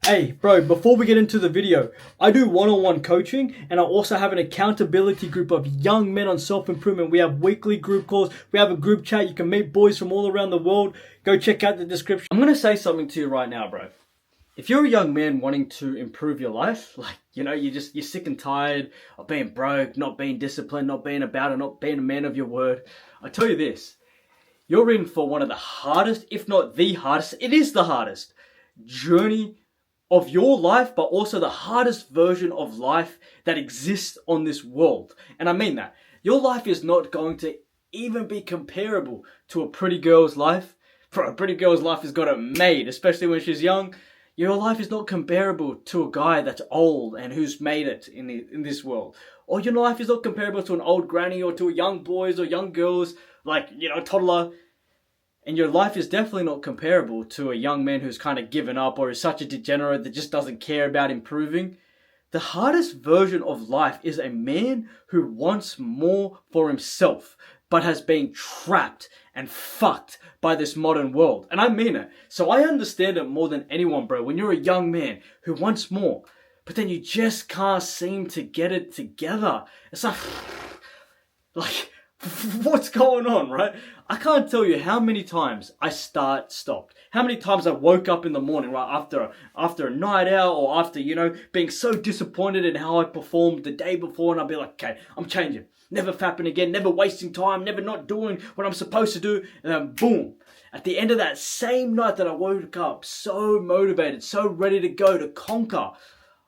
Hey, bro, before we get into the video, I do one-on-one coaching and I also have an accountability group of young men on self-improvement. We have weekly group calls. We have a group chat. You can meet boys from all around the world. Go check out the description. I'm going to say something to you right now, bro. If you're a young man wanting to improve your life, you're sick and tired of being broke, not being disciplined, not being about it, not being a man of your word, I tell you this, you're in for one of the hardest, if not the hardest, it is the hardest journey of your life, but also the hardest version of life that exists on this world. And I mean that. Your life is not going to even be comparable to a pretty girl's life. For a pretty girl's life has got it made, especially when she's young. Your life is not comparable to a guy that's old and who's made it in this world. Or your life is not comparable to an old granny or to a young boys or young girls, a toddler. And your life is definitely not comparable to a young man who's kind of given up or is such a degenerate that just doesn't care about improving. The hardest version of life is a man who wants more for himself, but has been trapped and fucked by this modern world. And I mean it. So I understand it more than anyone, bro. When you're a young man who wants more, but then you just can't seem to get it together. It's like what's going on, right? I can't tell you how many times I stopped. How many times I woke up in the morning, right, after a night out or after, being so disappointed in how I performed the day before, and I'd be like, okay, I'm changing. Never fapping again, never wasting time, never not doing what I'm supposed to do. And then boom, at the end of that same night that I woke up so motivated, so ready to go to conquer,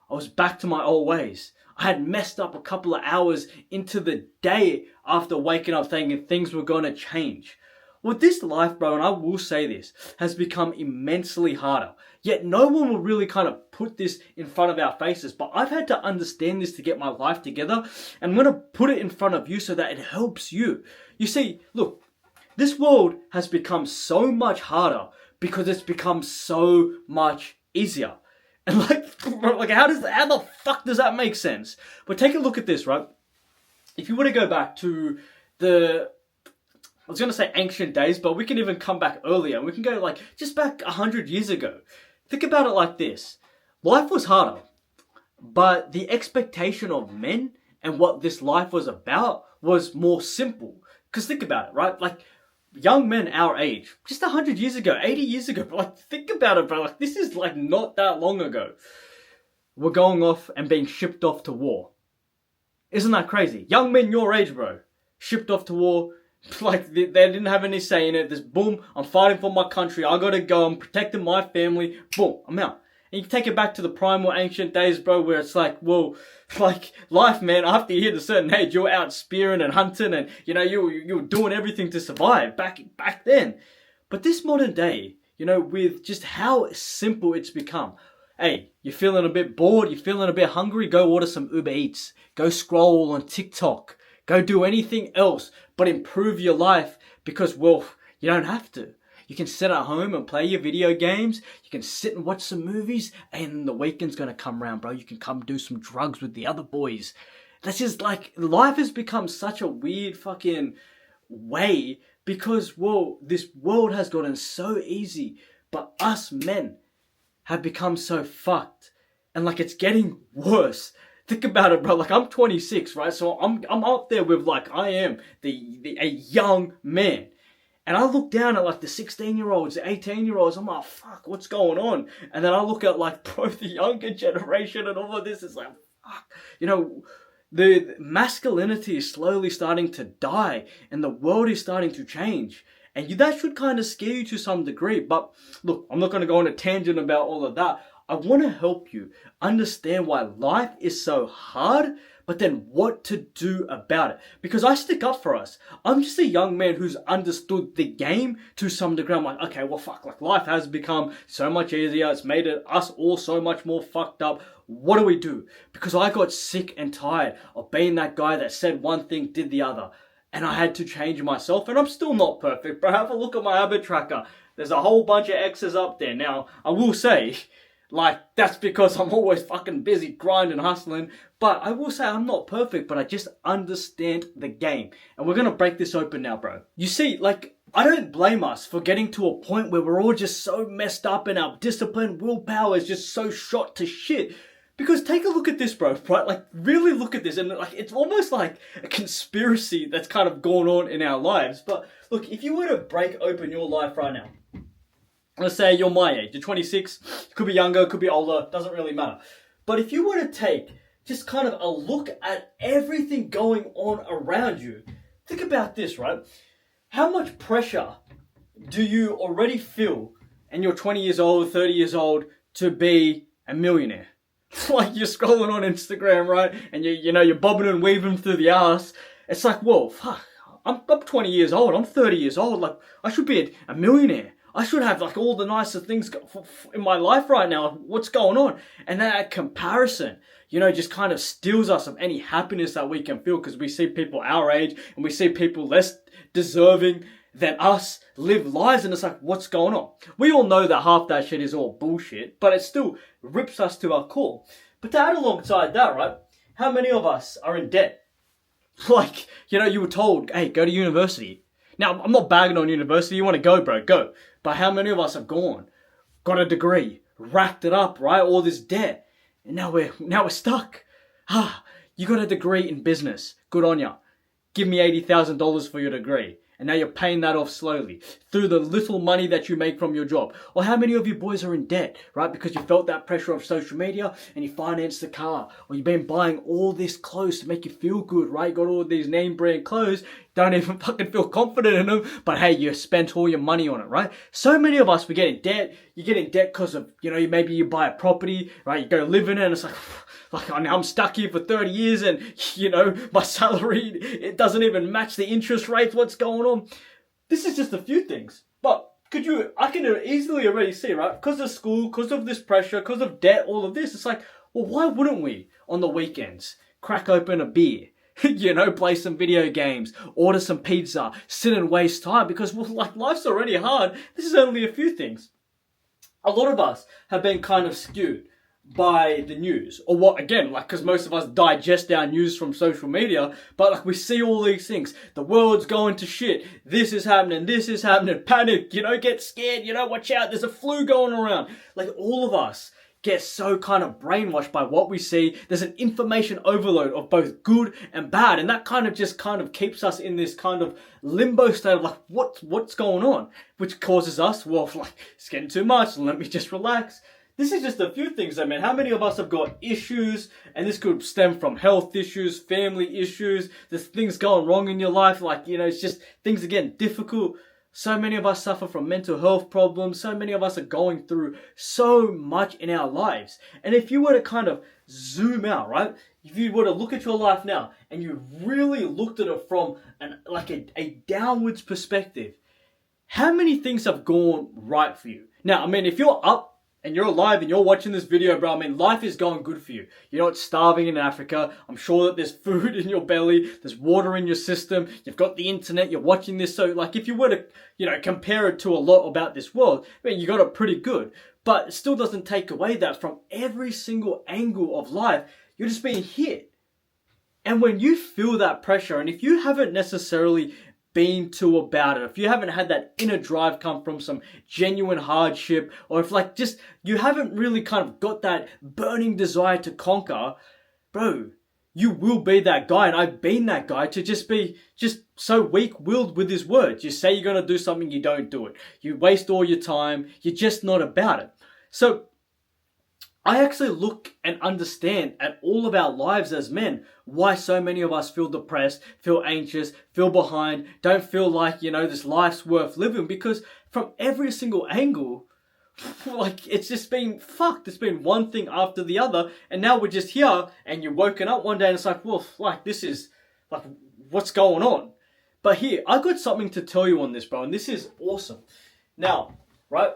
I was back to my old ways. I had messed up a couple of hours into the day after waking up thinking things were going to change. Well, this life, bro, and I will say this, has become immensely harder. Yet no one will really kind of put this in front of our faces. But I've had to understand this to get my life together. And I'm going to put it in front of you so that it helps you. You see, look, this world has become so much harder because it's become so much easier. And how the fuck does that make sense? But take a look at this, right? If you want to go back to I was going to say ancient days, but we can even come back earlier. We can go just back 100 years ago. Think about it like this. Life was harder, but the expectation of men and what this life was about was more simple. Because think about it, right? Young men our age, just 100 years ago, 80 years ago, think about it, bro. This is not that long ago. We're going off and being shipped off to war. Isn't that crazy? Young men your age, bro, shipped off to war. They didn't have any say in it. This boom, I'm fighting for my country. I gotta go. I'm protecting my family. Boom, I'm out. And you can take it back to the primal ancient days, bro, where it's life, man, after you hit a certain age, you're out spearing and hunting and, you were doing everything to survive back then. But this modern day, with just how simple it's become. Hey, you're feeling a bit bored, you're feeling a bit hungry, go order some Uber Eats. Go scroll on TikTok. Go do anything else but improve your life because, you don't have to. You can sit at home and play your video games. You can sit and watch some movies. And the weekend's going to come around, bro. You can come do some drugs with the other boys. That's just life has become such a weird fucking way because, this world has gotten so easy. But us men have become so fucked. And it's getting worse. Think about it, bro. I'm 26, right? So I'm up there with I am a young man. And I look down at the 16-year-olds, the 18-year-olds. I'm like, fuck, what's going on? And then I look at the younger generation and all of this. It's fuck. The masculinity is slowly starting to die and the world is starting to change. And that should kind of scare you to some degree. But look, I'm not going to go on a tangent about all of that. I want to help you understand why life is so hard, but then what to do about it. Because I stick up for us. I'm just a young man who's understood the game to some degree. I'm okay, fuck, life has become so much easier. It's made us all so much more fucked up. What do we do? Because I got sick and tired of being that guy that said one thing, did the other. And I had to change myself, and I'm still not perfect, bro. Have a look at my habit tracker. There's a whole bunch of X's up there. Now, I will say, that's because I'm always fucking busy grinding, hustling. But I will say I'm not perfect, but I just understand the game. And we're going to break this open now, bro. You see, I don't blame us for getting to a point where we're all just so messed up and our discipline, willpower is just so shot to shit. Because take a look at this, bro, right? Like, really look at this. And like, it's almost like a conspiracy that's kind of going on in our lives. But look, if you were to break open your life right now, let's say you're my age, you're 26, could be younger, could be older, doesn't really matter. But if you were to take just kind of a look at everything going on around you, think about this, right? How much pressure do you already feel, and you're 20 years old, 30 years old, to be a millionaire? Like, you're scrolling on Instagram, right? And you're bobbing and weaving through the ass. It's like, whoa, fuck, I'm 20 years old, I'm 30 years old, like, I should be a millionaire. I should have like all the nicer things in my life right now. What's going on? And that comparison, just kind of steals us of any happiness that we can feel, because we see people our age and we see people less deserving than us live lives, and it's like, what's going on? We all know that half that shit is all bullshit, but it still rips us to our core. But to add alongside that, right, how many of us are in debt? Like, you were told, hey, go to university. Now, I'm not bagging on university. You want to go, bro, go. But how many of us have gone, got a degree, racked it up, right? All this debt, and now we're stuck. You got a degree in business. Good on ya. Give me $80,000 for your degree. And now you're paying that off slowly through the little money that you make from your job. Or how many of you boys are in debt, right? Because you felt that pressure of social media and you financed the car. Or you've been buying all this clothes to make you feel good, right? You got all these name brand clothes, don't even fucking feel confident in them. But hey, you spent all your money on it, right? So many of us, we get in debt. You get in debt because of, maybe you buy a property, right? You go live in it and it's like I'm stuck here for 30 years and, my salary, it doesn't even match the interest rates. What's going on? This is just a few things. But I can easily already see, right? Because of school, because of this pressure, because of debt, all of this. It's like, well, why wouldn't we on the weekends crack open a beer? Play some video games, order some pizza, sit and waste time, because life's already hard. This is only a few things. A lot of us have been kind of skewed by the news, or what, again, because most of us digest our news from social media, but we see all these things, the world's going to shit, this is happening, panic, get scared, watch out, there's a flu going around. All of us get so kind of brainwashed by what we see. There's an information overload of both good and bad, and that kind of keeps us in this kind of limbo state of what's going on, which causes us, it's getting too much, let me just relax. This is just a few things, I mean. How many of us have got issues, and this could stem from health issues, family issues, there's things going wrong in your life, it's just things are getting difficult. So many of us suffer from mental health problems. So many of us are going through so much in our lives. And if you were to kind of zoom out, right? If you were to look at your life now and you really looked at it from a downwards perspective, how many things have gone right for you? Now, I mean, if you're up and you're alive and you're watching this video, bro, I mean, life is going good for you. You're not starving in Africa. I'm sure that there's food in your belly. There's water in your system. You've got the internet. You're watching this. So, if you were to, compare it to a lot about this world, I mean, you got it pretty good. But it still doesn't take away that from every single angle of life, you're just being hit. And when you feel that pressure, and if you haven't necessarily been to about it, if you haven't had that inner drive come from some genuine hardship, or if you haven't really kind of got that burning desire to conquer, bro, you will be that guy, and I've been that guy, to just be so weak-willed with his words. You say you're going to do something, you don't do it. You waste all your time, you're just not about it. So I actually look and understand at all of our lives as men why so many of us feel depressed, feel anxious, feel behind, don't feel like, this life's worth living, because from every single angle, it's just been fucked. It's been one thing after the other, and now we're just here, and you're woken up one day and it's this is, what's going on? But here, I got something to tell you on this, bro, and this is awesome. Now, right,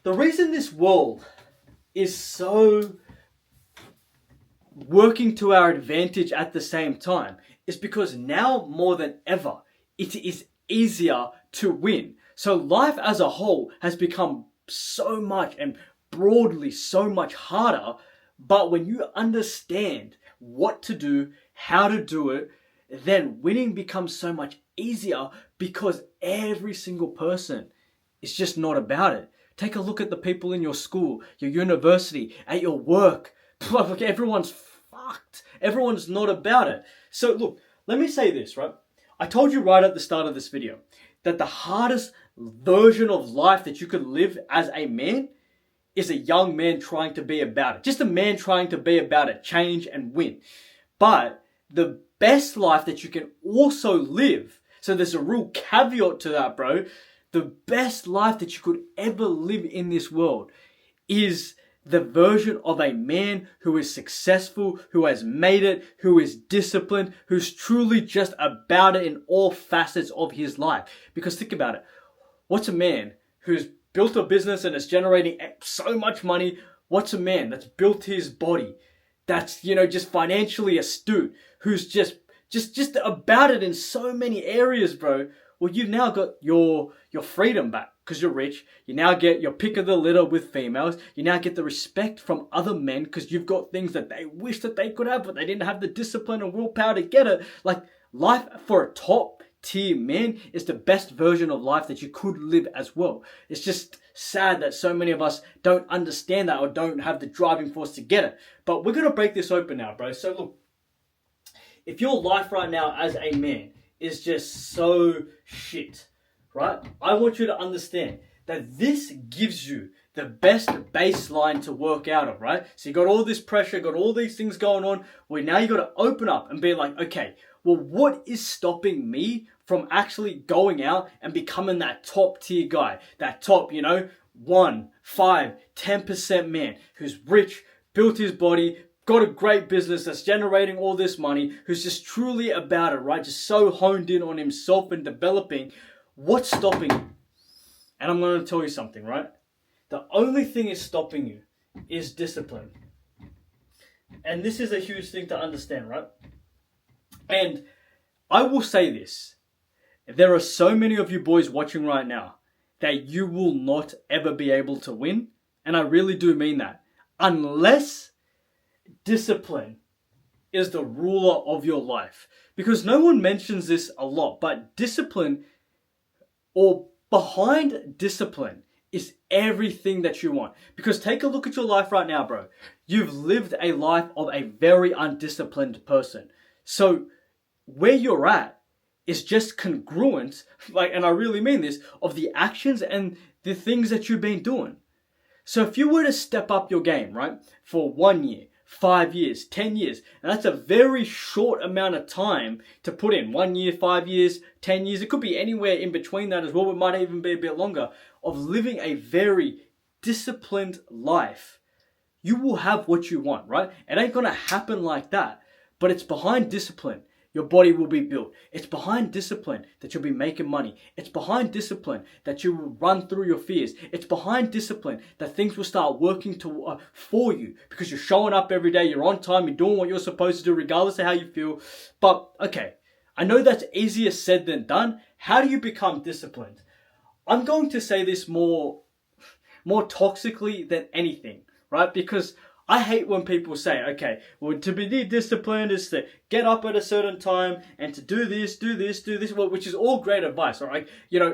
the reason this world is so working to our advantage at the same time is because now more than ever, it is easier to win. So life as a whole has become so much and broadly so much harder. But when you understand what to do, how to do it, then winning becomes so much easier, because every single person is just not about it. Take a look at the people in your school, your university, at your work. Look, everyone's fucked. Everyone's not about it. So look, let me say this, right? I told you right at the start of this video that the hardest version of life that you could live as a man is a young man trying to be about it. Just a man trying to be about it, change and win. But the best life that you can also live, so there's a real caveat to that, bro. The best life that you could ever live in this world is the version of a man who is successful, who has made it, who is disciplined, who's truly just about it in all facets of his life. Because think about it. What's a man who's built a business and is generating so much money? What's a man that's built his body, that's, just financially astute, who's just about it in so many areas, bro? Well, you've now got your freedom back because you're rich. You now get your pick of the litter with females. You now get the respect from other men because you've got things that they wish that they could have, but they didn't have the discipline and willpower to get it. Like, life for a top tier man is the best version of life that you could live as well. It's just sad that so many of us don't understand that or don't have the driving force to get it. But we're going to break this open now, bro. So look, if your life right now as a man is just so shit, right? I want you to understand that this gives you the best baseline to work out of, right? So you got all this pressure, got all these things going on. Well, now you got to open up and be like, okay, well, what is stopping me from actually going out and becoming that top tier guy, that top, 1, 5, 10% man who's rich, built his body, got a great business that's generating all this money, who's just truly about it, right? Just so honed in on himself and developing. What's stopping you? And I'm going to tell you something, right? The only thing is stopping you is discipline. And this is a huge thing to understand, right? And I will say this. There are so many of you boys watching right now that you will not ever be able to win. And I really do mean that. Unless discipline is the ruler of your life. Because no one mentions this a lot, but discipline, or behind discipline, is everything that you want. Because take a look at your life right now, bro. You've lived a life of a very undisciplined person. So where you're at is just congruent, and I really mean this, of the actions and the things that you've been doing. So if you were to step up your game, right, for 1 year, 5 years, 10 years, and that's a very short amount of time to put in. 1 year, 5 years, 10 years, it could be anywhere in between that as well. It might even be a bit longer, of living a very disciplined life. You will have what you want, right? It ain't gonna happen like that, but it's behind discipline. Your body will be built. It's behind discipline that you'll be making money. It's behind discipline that you will run through your fears. It's behind discipline that things will start working for you because you're showing up every day, you're on time, you're doing what you're supposed to do regardless of how you feel. But okay, I know that's easier said than done. How do you become disciplined? I'm going to say this more toxically than anything, right? Because I hate when people say, okay, well, to be disciplined is to get up at a certain time and to do this, well, which is all great advice, all right?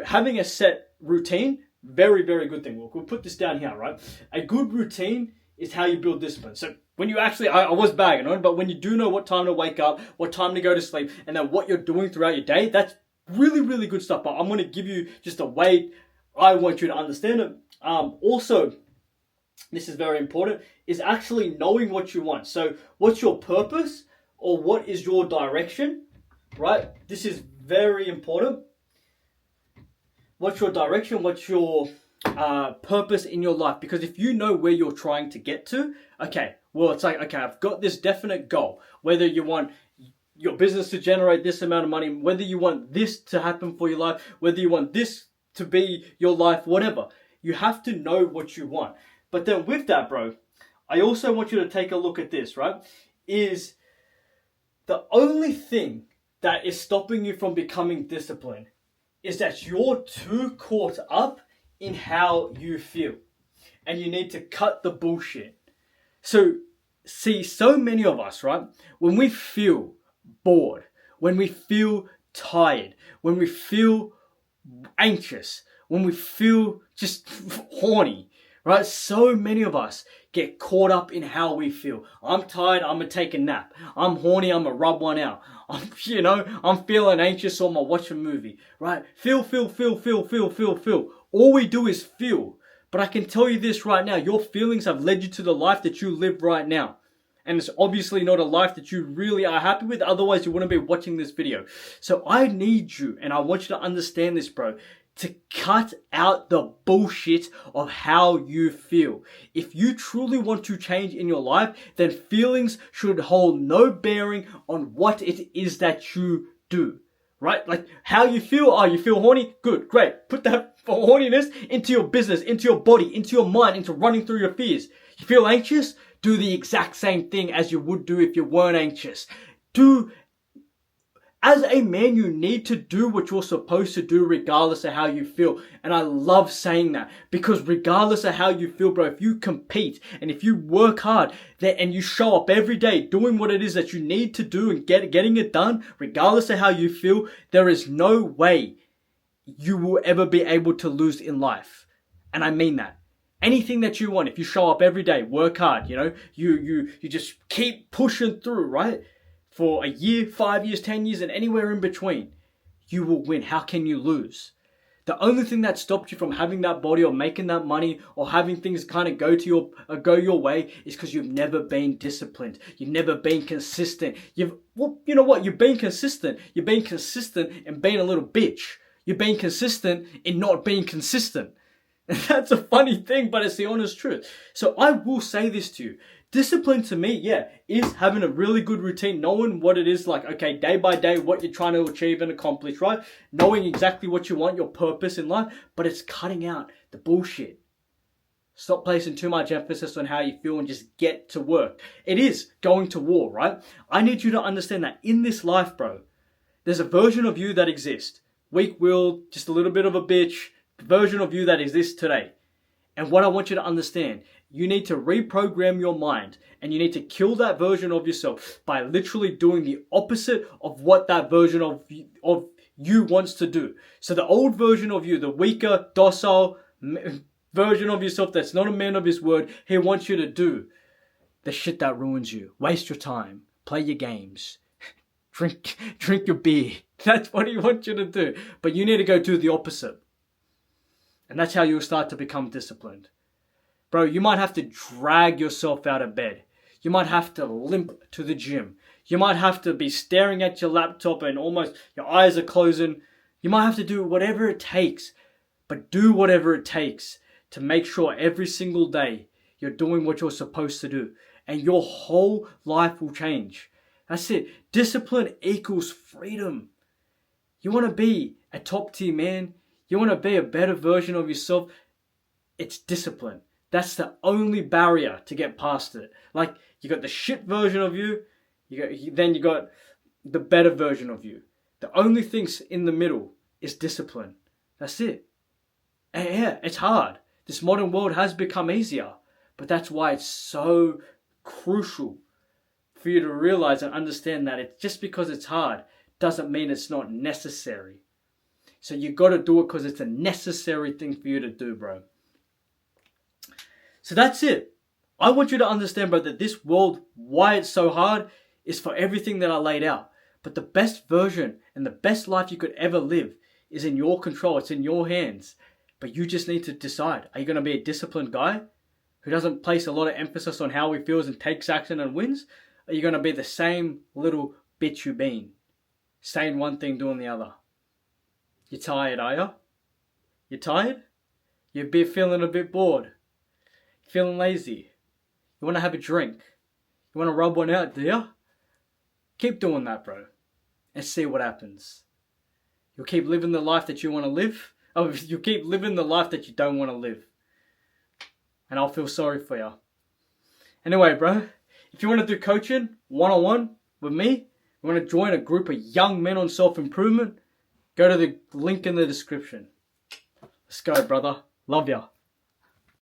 Having a set routine, very, very good thing. We'll put this down here, right? A good routine is how you build discipline. So when you actually, I was bagging on, but when you do know what time to wake up, what time to go to sleep, and then what you're doing throughout your day, that's really, really good stuff. But I'm going to give you just a way I want you to understand it. Also, this is very important, is actually knowing what you want. So what's your purpose or what is your direction, right? This is very important. What's your direction? What's your purpose in your life? Because if you know where you're trying to get to, okay, well, it's like, okay, I've got this definite goal. Whether you want your business to generate this amount of money, whether you want this to happen for your life, whether you want this to be your life, whatever. You have to know what you want. But then with that, bro, I also want you to take a look at this, right? Is the only thing that is stopping you from becoming disciplined is that you're too caught up in how you feel. And you need to cut the bullshit. So, see, so many of us, right? When we feel bored, when we feel tired, when we feel anxious, when we feel just horny, right? So many of us get caught up in how we feel. I'm tired, I'm gonna take a nap. I'm horny, I'm gonna rub one out. I'm feeling anxious, so I'm gonna watch a movie, right? Feel. All we do is feel. But I can tell you this right now, your feelings have led you to the life that you live right now. And it's obviously not a life that you really are happy with, otherwise you wouldn't be watching this video. So I need you, and I want you to understand this, bro, to cut out the bullshit of how you feel. If you truly want to change in your life, then feelings should hold no bearing on what it is that you do. Right? Like how you feel. Oh, you feel horny? Good, great. Put that horniness into your business, into your body, into your mind, into running through your fears. You feel anxious? Do the exact same thing as you would do if you weren't anxious. As a man, you need to do what you're supposed to do regardless of how you feel. And I love saying that, because regardless of how you feel, bro, if you compete and if you work hard and you show up every day doing what it is that you need to do and getting it done, regardless of how you feel, there is no way you will ever be able to lose in life. And I mean that. Anything that you want, if you show up every day, work hard, you just keep pushing through, right? For a year, 5 years, 10 years, and anywhere in between, you will win. How can you lose? The only thing that stopped you from having that body or making that money or having things kind of go your way is because you've never been disciplined. You've never been consistent. You know what? You've been consistent. You've been consistent in being a little bitch. You've been consistent in not being consistent. And that's a funny thing, but it's the honest truth. So I will say this to you. Discipline to me, is having a really good routine, knowing what it is like, okay, day by day, what you're trying to achieve and accomplish, right? Knowing exactly what you want, your purpose in life, but it's cutting out the bullshit. Stop placing too much emphasis on how you feel and just get to work. It is going to war, right? I need you to understand that in this life, bro, there's a version of you that exists. Weak-willed, just a little bit of a bitch, version of you that exists today. And what I want you to understand, you need to reprogram your mind, and you need to kill that version of yourself by literally doing the opposite of what that version of you wants to do. So the old version of you, the weaker, docile version of yourself that's not a man of his word, he wants you to do the shit that ruins you. Waste your time, play your games, drink your beer. That's what he wants you to do. But you need to go do the opposite. And that's how you'll start to become disciplined. Bro, you might have to drag yourself out of bed. You might have to limp to the gym. You might have to be staring at your laptop and almost your eyes are closing. You might have to do whatever it takes. But do whatever it takes to make sure every single day you're doing what you're supposed to do. And your whole life will change. That's it. Discipline equals freedom. You want to be a top tier man? You want to be a better version of yourself? It's discipline. That's the only barrier to get past it. Like, you got the shit version of you, then you got the better version of you. The only things in the middle is discipline. That's it. And yeah, it's hard. This modern world has become easier, but that's why it's so crucial for you to realize and understand that it's just because it's hard doesn't mean it's not necessary. So you got to do it because it's a necessary thing for you to do, bro. So that's it. I want you to understand, bro, that this world, why it's so hard, is for everything that I laid out. But the best version and the best life you could ever live is in your control. It's in your hands. But you just need to decide. Are you going to be a disciplined guy who doesn't place a lot of emphasis on how he feels and takes action and wins? Or are you going to be the same little bitch you've been, saying one thing, doing the other? You tired, are you? You tired? You've been feeling a bit bored. Feeling lazy. You want to have a drink. You want to rub one out, do you? Keep doing that, bro. And see what happens. You'll keep living the life that you want to live. Oh, you'll keep living the life that you don't want to live. And I'll feel sorry for you. Anyway, bro. If you want to do coaching, one-on-one with me, you want to join a group of young men on self-improvement, go to the link in the description. Let's go, brother. Love ya.